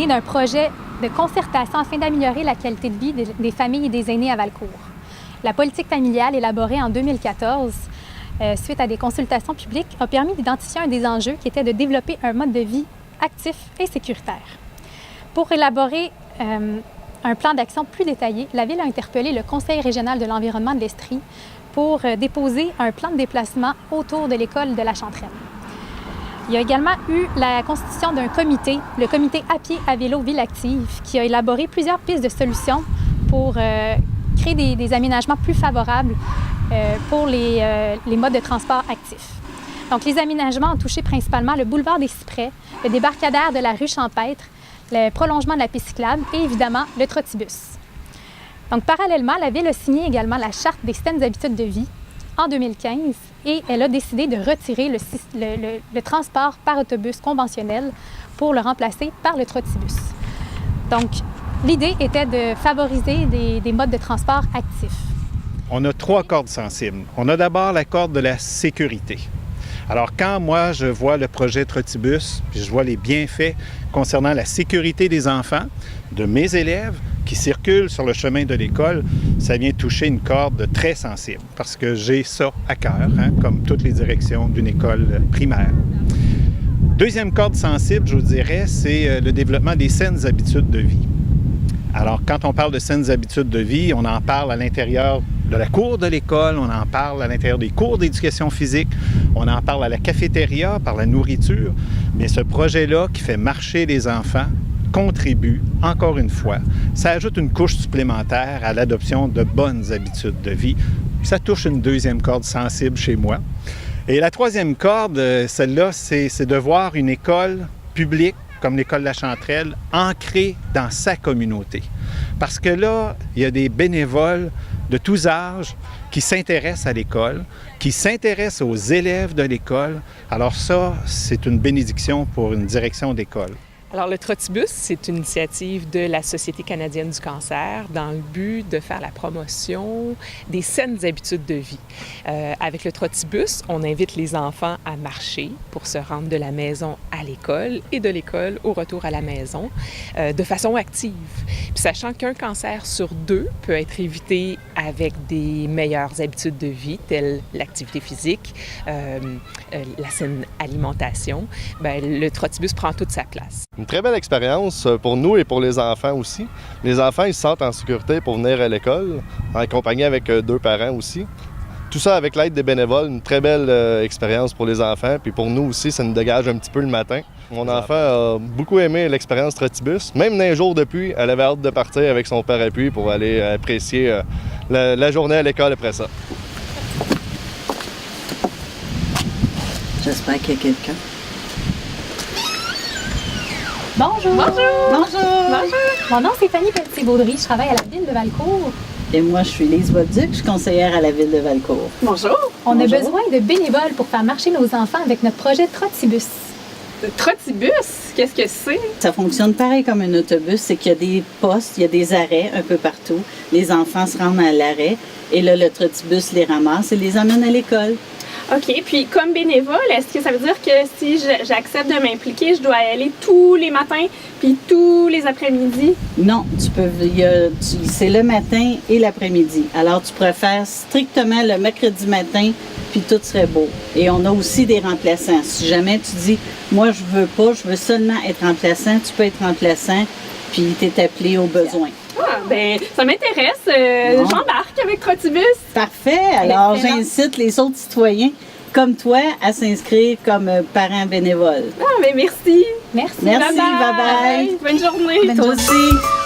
d'un projet de concertation afin d'améliorer la qualité de vie des familles et des aînés à Valcourt. La politique familiale élaborée en 2014, suite à des consultations publiques, a permis d'identifier un des enjeux qui était de développer un mode de vie actif et sécuritaire. Pour élaborer un plan d'action plus détaillé, la Ville a interpellé le Conseil régional de l'environnement de l'Estrie pour déposer un plan de déplacement autour de l'école de la Chanterelle. Il y a également eu la constitution d'un comité, le comité à pied à vélo Ville Active, qui a élaboré plusieurs pistes de solutions pour créer des aménagements plus favorables pour les modes de transport actifs. Donc, les aménagements ont touché principalement le boulevard des Cyprès, le débarcadère de la rue Champêtre, le prolongement de la piste cyclable et évidemment le trottibus. Donc, parallèlement, la Ville a signé également la Charte des saines habitudes de vie en 2015 et elle a décidé de retirer le transport par autobus conventionnel pour le remplacer par le trottibus. Donc, l'idée était de favoriser des modes de transport actifs. On a 3 cordes sensibles. On a d'abord la corde de la sécurité. Alors, quand moi, je vois le projet Trottibus, puis je vois les bienfaits concernant la sécurité des enfants, de mes élèves qui circulent sur le chemin de l'école, ça vient toucher une corde très sensible parce que j'ai ça à cœur, comme toutes les directions d'une école primaire. Deuxième corde sensible, je vous dirais, c'est le développement des saines habitudes de vie. Alors, quand on parle de saines habitudes de vie, on en parle à l'intérieur de la cour de l'école, on en parle à l'intérieur des cours d'éducation physique, on en parle à la cafétéria, par la nourriture. Mais ce projet-là qui fait marcher les enfants contribue, encore une fois, ça ajoute une couche supplémentaire à l'adoption de bonnes habitudes de vie. Ça touche une deuxième corde sensible chez moi. Et la troisième corde, celle-là, c'est de voir une école publique comme l'École de la Chanterelle, ancrée dans sa communauté. Parce que là, il y a des bénévoles de tous âges qui s'intéressent à l'école, qui s'intéressent aux élèves de l'école. Alors ça, c'est une bénédiction pour une direction d'école. Alors, le Trottibus, c'est une initiative de la Société canadienne du cancer dans le but de faire la promotion des saines habitudes de vie. Avec le Trottibus, on invite les enfants à marcher pour se rendre de la maison à l'école et de l'école au retour à la maison de façon active. Puis, sachant qu'un cancer sur 2 peut être évité avec des meilleures habitudes de vie, telles l'activité physique, la saine alimentation, bien, le Trottibus prend toute sa place. Une très belle expérience pour nous et pour les enfants aussi. Les enfants, ils se sentent en sécurité pour venir à l'école, accompagnés avec 2 parents aussi. Tout ça avec l'aide des bénévoles, une très belle expérience pour les enfants. Puis pour nous aussi, ça nous dégage un petit peu le matin. Mon enfant a beaucoup aimé l'expérience Trottibus. Même dans les jours de pluie, elle avait hâte de partir avec son parapluie pour aller apprécier la journée à l'école après ça. J'espère qu'il y a quelqu'un. Bonjour! Bonjour! Bonjour! Mon nom, c'est Fanny Pelletier-Baudry. Je travaille à la Ville de Valcourt. Et moi, je suis Lise Bolduc, je suis conseillère à la Ville de Valcourt. Bonjour! On a besoin de bénévoles pour faire marcher nos enfants avec notre projet Trottibus. Le Trottibus, qu'est-ce que c'est? Ça fonctionne pareil comme un autobus, c'est qu'il y a des postes, il y a des arrêts un peu partout. Les enfants se rendent à l'arrêt et là, le Trottibus les ramasse et les amène à l'école. OK. Puis, comme bénévole, est-ce que ça veut dire que si j'accepte de m'impliquer, je dois y aller tous les matins puis tous les après-midi? Non, tu peux. C'est le matin et l'après-midi. Alors, tu pourrais faire strictement le mercredi matin, puis tout serait beau. Et on a aussi des remplaçants. Si jamais tu dis, moi, je veux pas, je veux seulement être remplaçant, tu peux être remplaçant, puis tu es appelé au besoin. Ah, ben ça m'intéresse. J'embarque avec Trottibus. Parfait. Alors, j'incite les autres citoyens comme toi à s'inscrire comme parents bénévoles. Ah, ben merci. Merci. Merci. Bye-bye. Bonne journée. Toi aussi.